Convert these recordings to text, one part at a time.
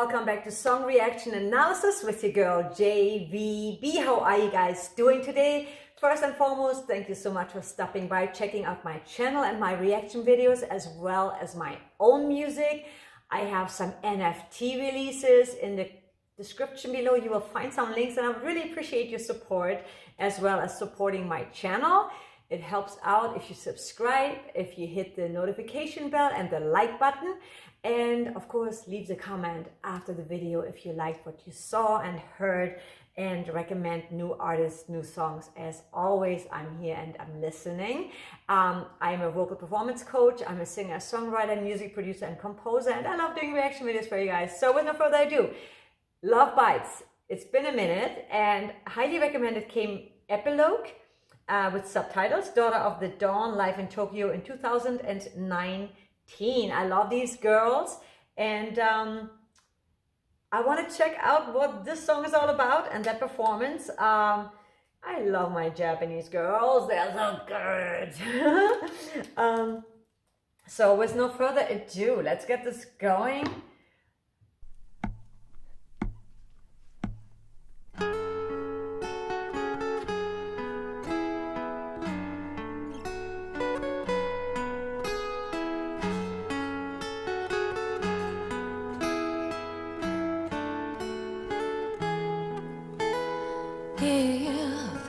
welcome back to Song Reaction Analysis with your girl JVB. How are you guys doing today? First and foremost, thank you so much for stopping by, checking out my channel and my reaction videos as well as my own music. I have some NFT releases in the description below. You will find some links and I really appreciate your support as well as supporting my channel. It helps out if you subscribe, if you hit the notification bell and the like button, and of course leave a comment after the video if you liked what you saw and heard, and recommend new artists, new songs. As always, I'm here and I'm listening. I'm a vocal performance coach. I'm a singer, songwriter, music producer, and composer, and I love doing reaction videos for you guys. So with no further ado, Lovebites. It's been a minute and highly recommended came Epilogue with subtitles, Daughter of the Dawn, live in Tokyo in 2019. I love these girls and I want to check out what this song is all about and that performance. I love my Japanese girls. They're so good. So with no further ado, let's get this going. If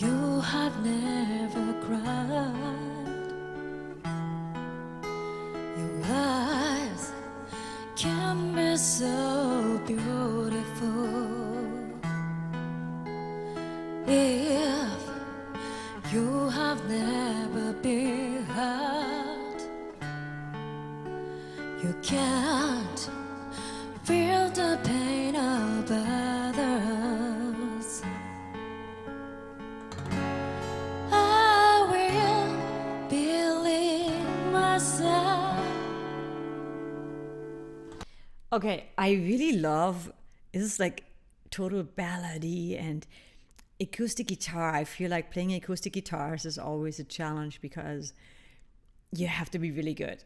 you have never cried, your eyes can be so beautiful. If you have never been hurt, you can't feel the pain of others. I will believe myself. Okay, I really love, this is like total ballady and acoustic guitar. I feel like playing acoustic guitars is always a challenge because you have to be really good.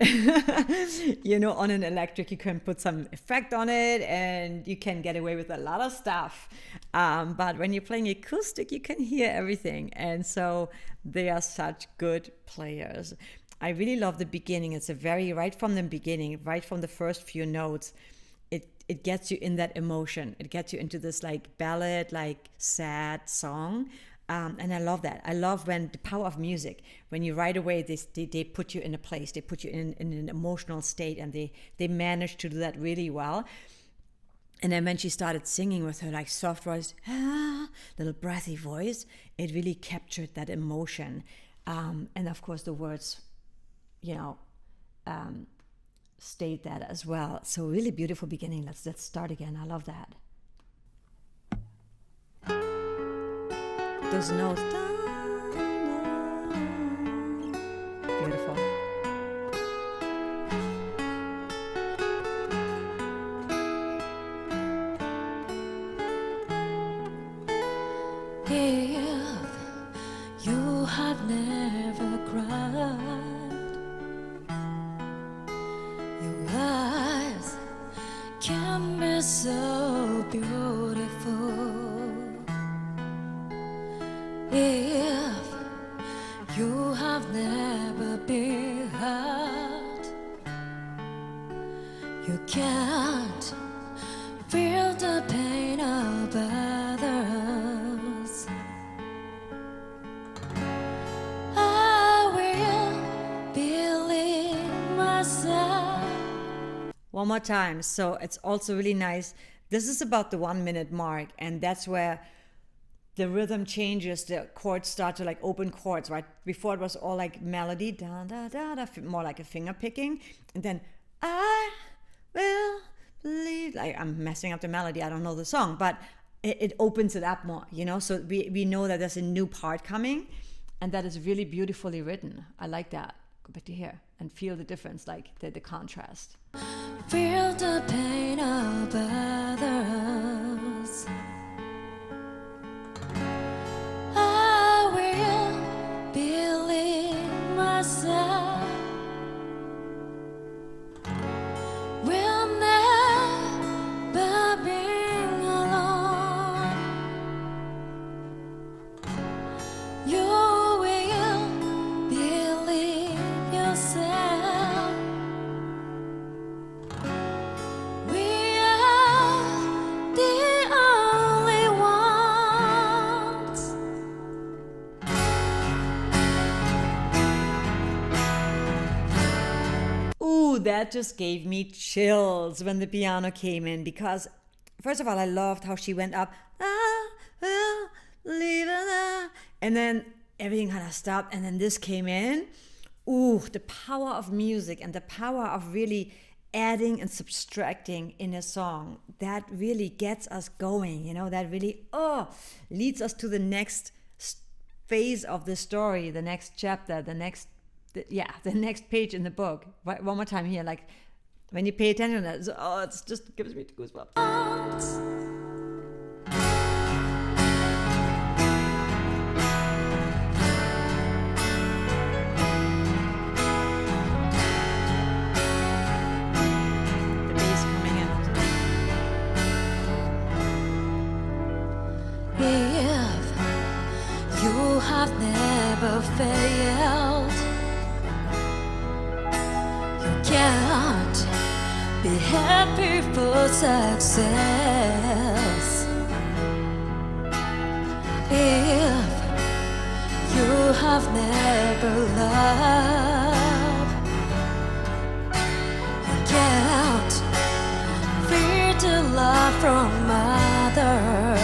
You know, on an electric, you can put some effect on it and you can get away with a lot of stuff. But when you're playing acoustic, you can hear everything. And so they are such good players. I really love the beginning. It's a very, right from the beginning, right from the first few notes, it gets you in that emotion. It gets you into this like ballad, like sad song. And I love that. I love when the power of music, when you right away, they put you in a place, they put you in an emotional state, and they managed to do that really well. And then when she started singing with her like soft voice, little breathy voice, it really captured that emotion. And of course the words, you know, state that as well. So really beautiful beginning. Let's start again. I love that. Those notes. Beautiful. If you have never cried, your eyes can be so beautiful. If you have never been hurt, you can't feel the pain of others. I will believe myself. One more time. So it's also really nice. This is about the 1 minute mark, and that's where the rhythm changes, the chords start to like open chords, right? Before it was all like melody, da da da da, more like a finger picking, and then I will believe, like I'm messing up the melody, I don't know the song, but it opens it up more, you know? So we know that there's a new part coming, and that is really beautifully written. I like that. Go back to here and feel the difference, like the contrast. Feel the pain of others. I will believe myself. Will never Ooh, that just gave me chills when the piano came in, because first of all, I loved how she went up, and then everything kind of stopped, and then this came in. Ooh, the power of music and the power of really adding and subtracting in a song, that really gets us going, you know, that really leads us to the next phase of the story, the next chapter, the next page in the book. One more time here, like when you pay attention to that, it just gives me goosebumps. Have never failed. You can't be happy for success. If you have never loved, you can't fear the love from others.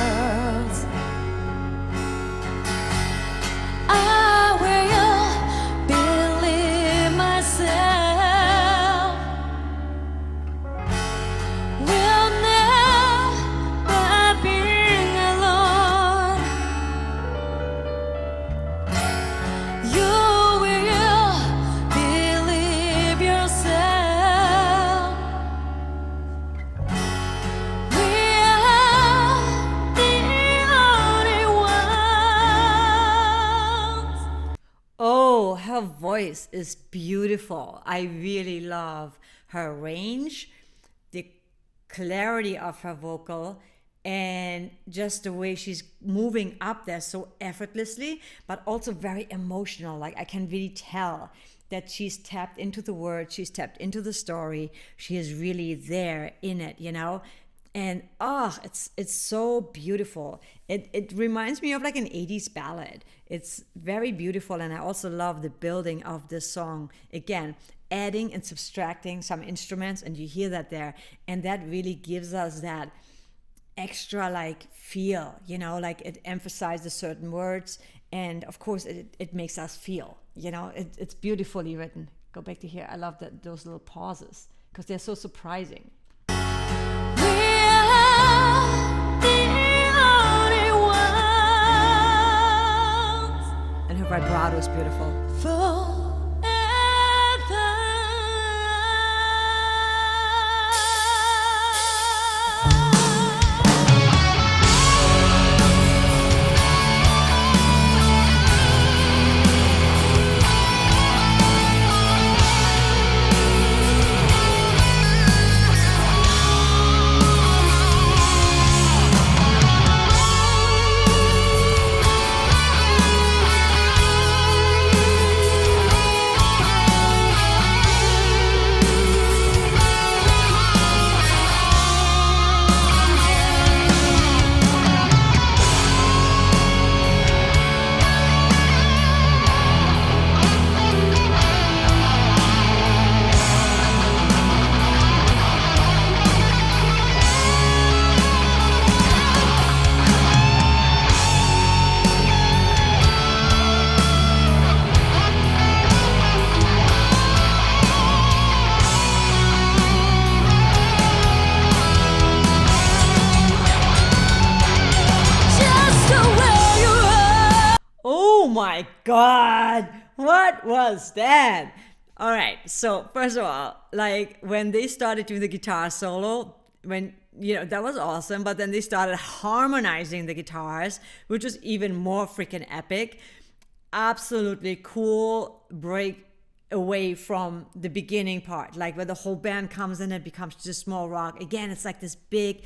Her voice is beautiful. I really love her range, the clarity of her vocal, and just the way she's moving up there so effortlessly, but also very emotional. Like, I can really tell that she's tapped into the words, she's tapped into the story, she is really there in it, you know? And it's so beautiful. It reminds me of like an 80s ballad. It's very beautiful, and I also love the building of this song. Again, adding and subtracting some instruments, and you hear that there, and that really gives us that extra like feel, you know, like it emphasizes certain words, and of course it makes us feel, you know, it's beautifully written. Go back to here. I love those little pauses because they're so surprising. And her vibrato is beautiful. Oh my God, what was that? All right, so first of all, like when they started doing the guitar solo, when, you know, that was awesome, but then they started harmonizing the guitars, which was even more freaking epic. Absolutely cool break away from the beginning part, like where the whole band comes in and becomes just small rock. Again, it's like this big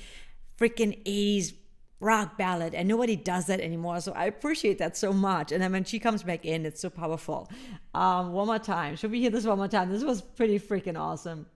freaking 80s rock ballad, and nobody does that anymore, so I appreciate that so much. And then when she comes back in, it's so powerful. One more time. Should we hear this one more time? This was pretty freaking awesome.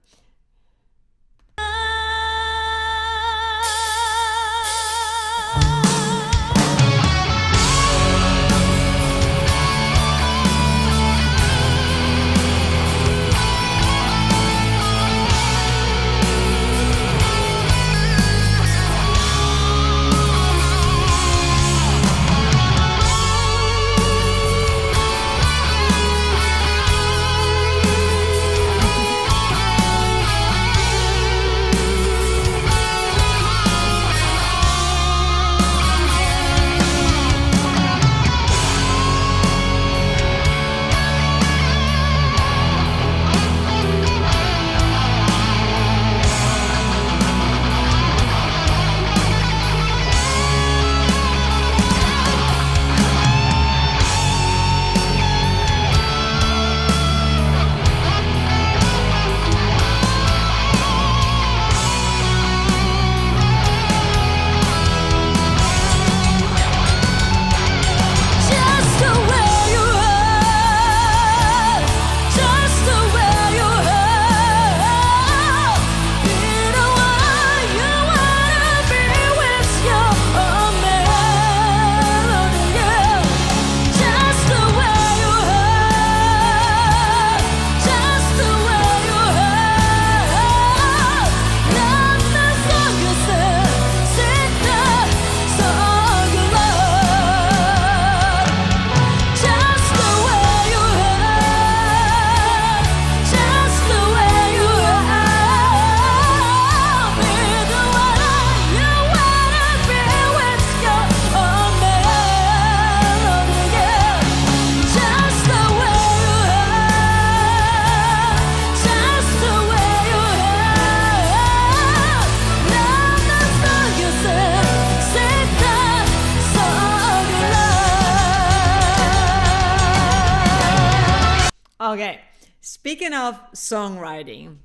Okay, speaking of songwriting,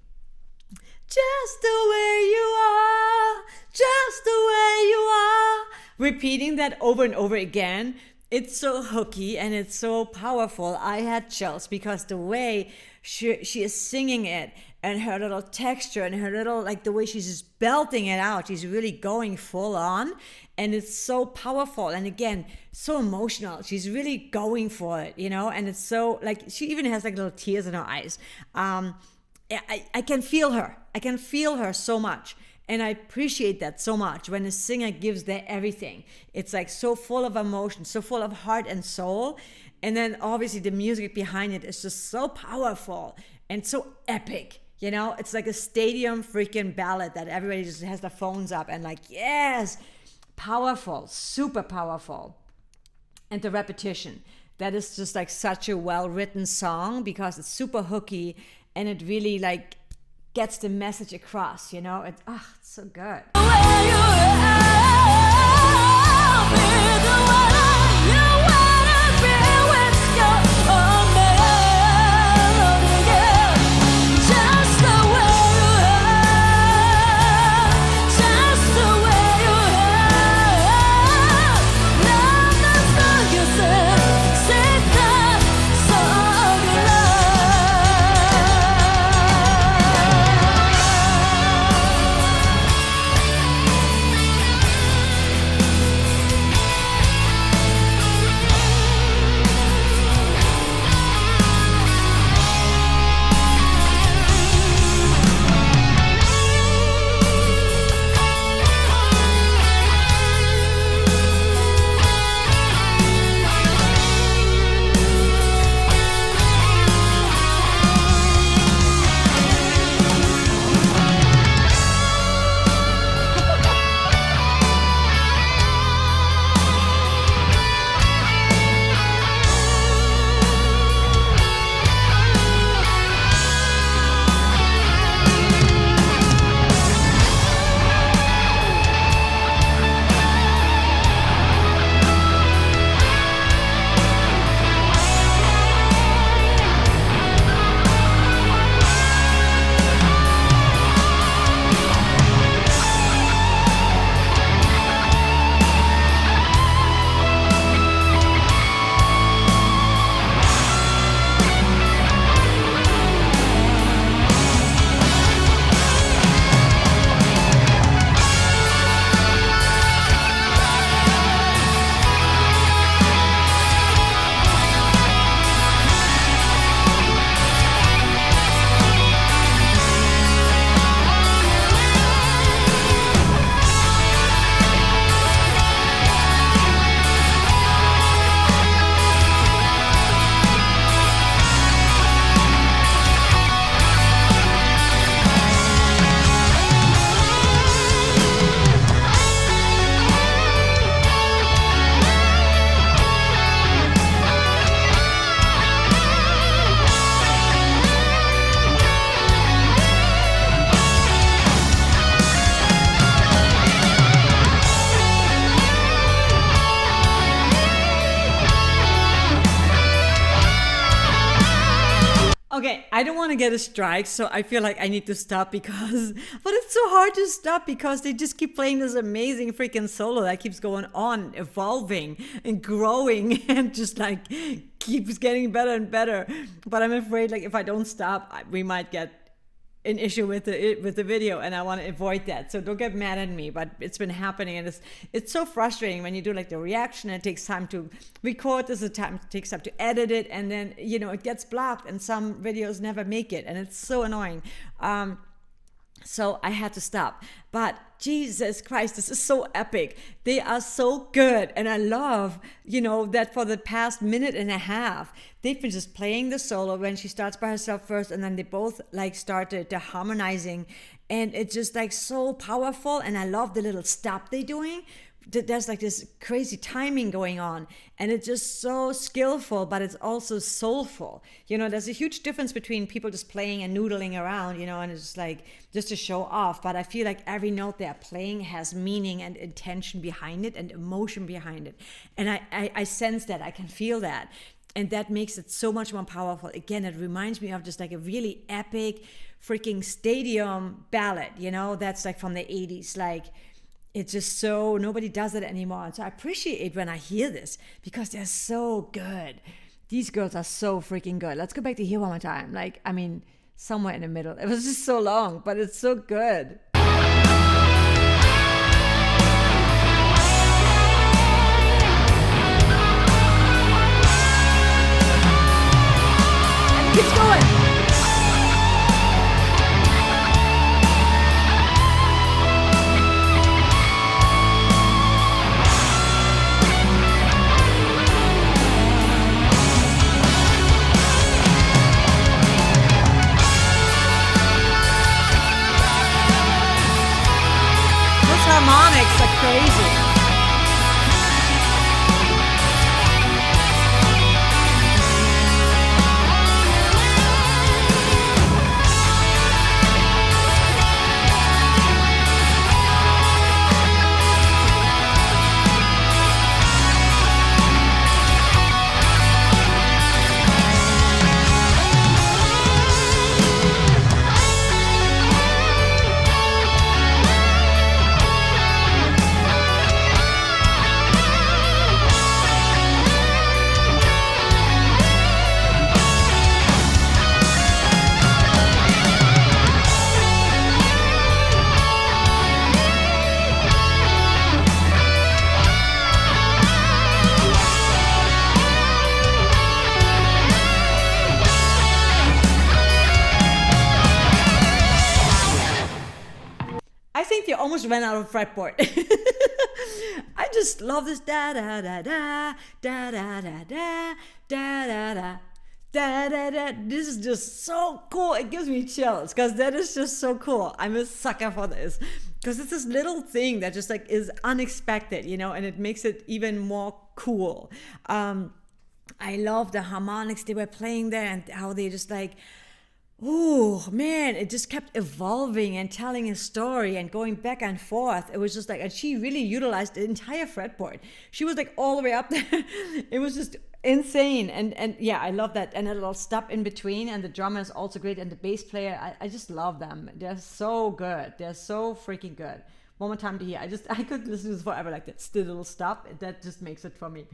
just the way you are, just the way you are. Repeating that over and over again, it's so hooky and it's so powerful. I had chills because the way she is singing it and her little texture and her little, like the way she's just belting it out, she's really going full on. And it's so powerful. And again, so emotional. She's really going for it, and it's so, like, she even has like little tears in her eyes. I can feel her. I can feel her so much. And I appreciate that so much when a singer gives their everything. It's like so full of emotion, so full of heart and soul. And then obviously the music behind it is just so powerful and so epic. It's like a stadium freaking ballad that everybody just has their phones up and like, yes, powerful, super powerful. And the repetition, that is just like such a well-written song because it's super hooky and it really like gets the message across, it's so good. Okay, I don't want to get a strike, so I feel like I need to stop but it's so hard to stop because they just keep playing this amazing freaking solo that keeps going on, evolving and growing and just like keeps getting better and better. But I'm afraid like if I don't stop, we might get an issue with the video, and I want to avoid that. So don't get mad at me, but it's been happening, and it's so frustrating when you do like the reaction. It takes time to record this, it takes time to edit it, and then it gets blocked, and some videos never make it, and it's so annoying. So I had to stop. But Jesus Christ, this is so epic. They are so good. And I love, that for the past minute and a half, they've been just playing the solo when she starts by herself first, and then they both like started the harmonizing. And it's just like so powerful. And I love the little stop they're doing. There's like this crazy timing going on, and it's just so skillful, but it's also soulful. There's a huge difference between people just playing and noodling around, and it's just like just to show off. But I feel like every note they're playing has meaning and intention behind it and emotion behind it. And I sense that, I can feel that. And that makes it so much more powerful. Again, it reminds me of just like a really epic freaking stadium ballad, you know, that's like from the 80s. Like, it's just so, nobody does it anymore. And so I appreciate when I hear this because they're so good. These girls are so freaking good. Let's go back to here one more time. Like, I mean, somewhere in the middle. It was just so long, but it's so good. Keep going. Those harmonics are crazy. You almost ran out of fretboard. I just love this da da da da da da da da da da da da da da. This is just so cool. It gives me chills because that is just so cool. I'm a sucker for this because it's this little thing that just like is unexpected, you know, and it makes it even more cool. I love the harmonics they were playing there and how they just like, oh man, it just kept evolving and telling a story and going back and forth. It was just like, and she really utilized the entire fretboard. She was like all the way up there. It was just insane. And yeah, I love that. And a little stop in between. And the drummer is also great. And the bass player, I just love them. They're so good. They're so freaking good. One more time to hear. I could listen to this forever like that. Still a little stop. That just makes it for me.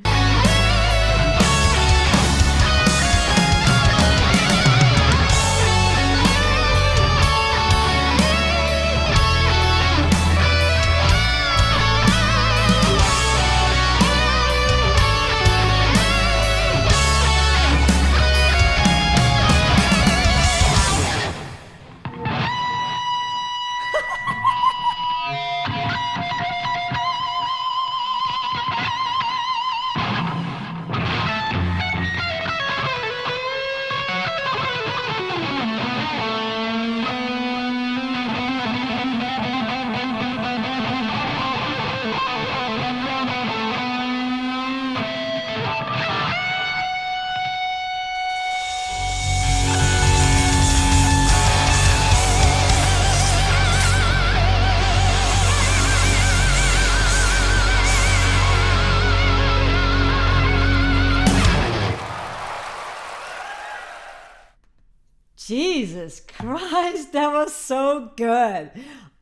Jesus Christ, that was so good.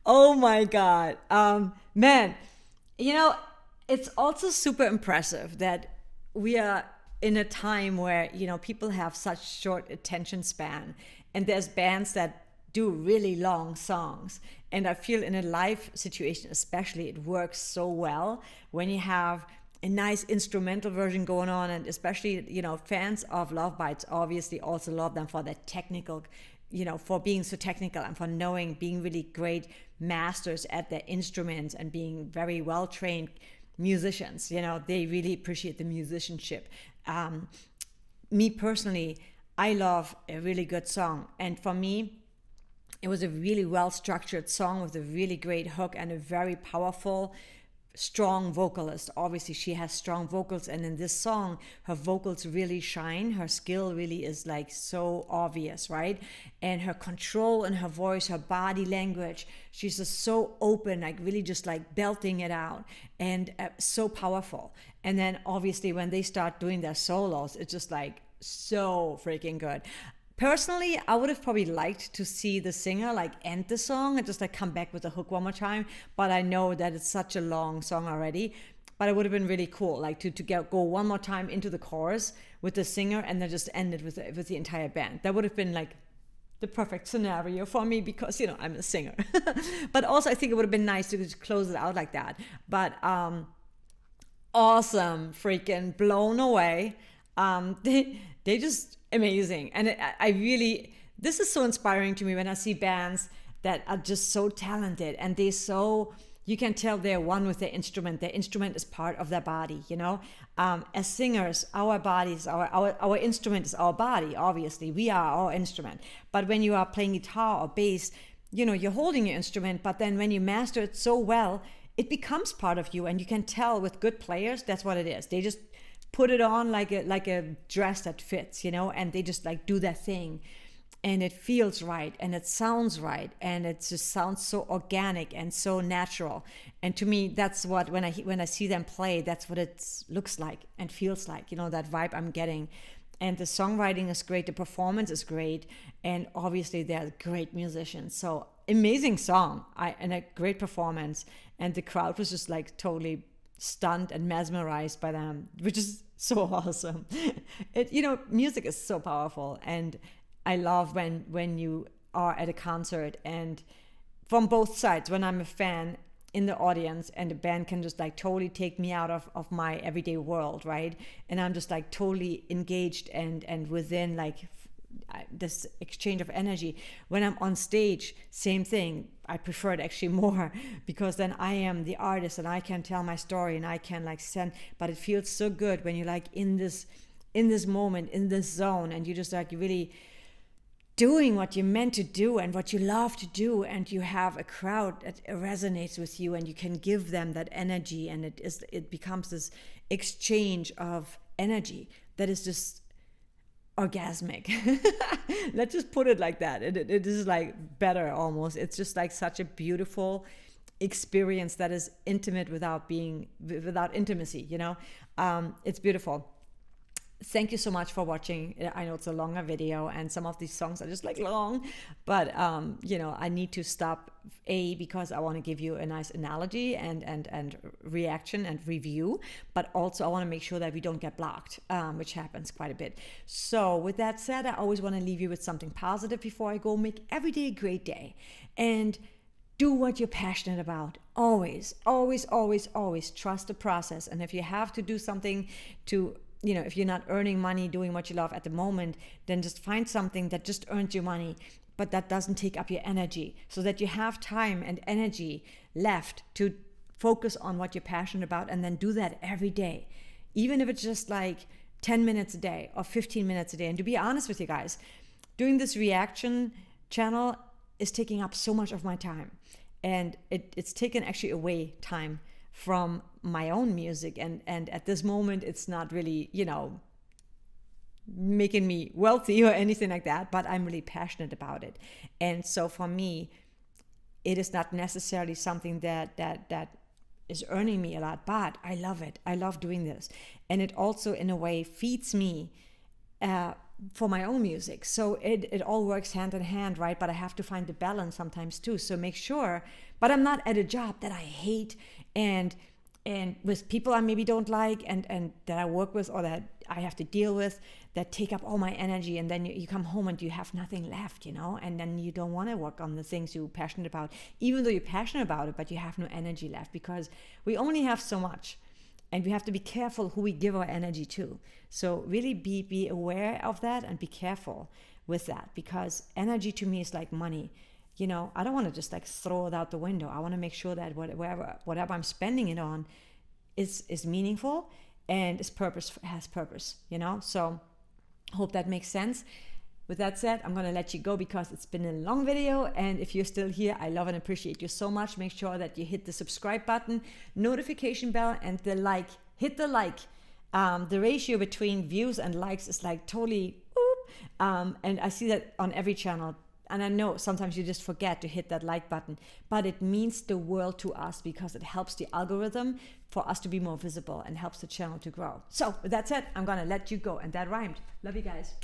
Oh my God. Man, you know, it's also super impressive that we are in a time where, you know, people have such short attention span and there's bands that do really long songs. And I feel in a live situation, especially, it works so well when you have a nice instrumental version going on, and especially, you know, fans of Lovebites obviously also love them for that technical, you know, for being so technical and for being really great masters at their instruments and being very well trained musicians. You know, they really appreciate the musicianship. Me personally, I love a really good song, and for me, it was a really well structured song with a really great hook and a very powerful strong vocalist. Obviously, she has strong vocals, and in this song, her vocals really shine. Her skill really is like so obvious, right? And her control in her voice, her body language, she's just so open, like really just like belting it out, and so powerful. And then obviously when they start doing their solos, it's just like so freaking good. Personally, I would have probably liked to see the singer like end the song and just like come back with the hook one more time. But I know that it's such a long song already. But it would have been really cool, like to go one more time into the chorus with the singer and then just end it with the entire band. That would have been like the perfect scenario for me because, you know, I'm a singer. But also I think it would have been nice to just close it out like that. But awesome, freaking blown away. They just amazing. And I really, this is so inspiring to me when I see bands that are just so talented and you can tell they're one with their instrument. Their instrument is part of their body, you know. As singers, our bodies, our instrument is our body, obviously. We are our instrument. But when you are playing guitar or bass, you know, you're holding your instrument, but then when you master it so well, it becomes part of you. And you can tell with good players, that's what it is. They just put it on like a dress that fits, you know, and they just like do their thing. And it feels right, and it sounds right, and it just sounds so organic and so natural. And to me, that's what when I see them play, that's what it looks like and feels like. You know, that vibe I'm getting. And the songwriting is great, the performance is great, and obviously they're great musicians. So amazing song, and a great performance, and the crowd was just like totally stunned and mesmerized by them, which is so awesome. You know, music is so powerful, and I love when you are at a concert and from both sides, when I'm a fan in the audience and the band can just like totally take me out of my everyday world, right? And I'm just like totally engaged and within like this exchange of energy. When I'm on stage, same thing. I prefer it actually more because then I am the artist and I can tell my story and I can like send, but it feels so good when you're like in this moment, in this zone, and you just like really doing what you're meant to do and what you love to do, and you have a crowd that resonates with you and you can give them that energy, and it becomes this exchange of energy that is just orgasmic. Let's just put it like that. It is like better almost. It's just like such a beautiful experience that is intimate without intimacy, you know. It's beautiful. Thank you so much for watching. I know it's a longer video and some of these songs are just like long, but you know, I need to stop because I want to give you a nice analogy and reaction and review, but also I want to make sure that we don't get blocked, which happens quite a bit. So with that said, I always want to leave you with something positive before I go. Make every day a great day and do what you're passionate about. Always, always, always, always trust the process. And if you have to do something to, you know, if you're not earning money doing what you love at the moment, then just find something that just earns you money, but that doesn't take up your energy, so that you have time and energy left to focus on what you're passionate about, and then do that every day. Even if it's just like 10 minutes a day or 15 minutes a day. And to be honest with you guys, doing this reaction channel is taking up so much of my time. And it's taken actually away time from my own music, and at this moment it's not really, you know, making me wealthy or anything like that, but I'm really passionate about it. And so for me, it is not necessarily something that is earning me a lot, but I love it. I love doing this, and it also in a way feeds me for my own music. So it all works hand in hand, right? But I have to find the balance sometimes too. So make sure, but I'm not at a job that I hate and with people I maybe don't like and that I work with or that I have to deal with that take up all my energy, and then you come home and you have nothing left, you know, and then you don't want to work on the things you're passionate about, even though you're passionate about it, but you have no energy left because we only have so much. And we have to be careful who we give our energy to. So really be aware of that and be careful with that, because energy to me is like money. You know, I don't want to just like throw it out the window. I want to make sure that whatever I'm spending it on is meaningful and has purpose, you know? So hope that makes sense. with that said, I'm going to let you go because it's been a long video. And if you're still here, I love and appreciate you so much. Make sure that you hit the subscribe button, notification bell, and the like. Hit the like. The ratio between views and likes is like totally and I see that on every channel. And I know sometimes you just forget to hit that like button, but it means the world to us because it helps the algorithm for us to be more visible and helps the channel to grow. So with that said, I'm going to let you go. And that rhymed. Love you guys.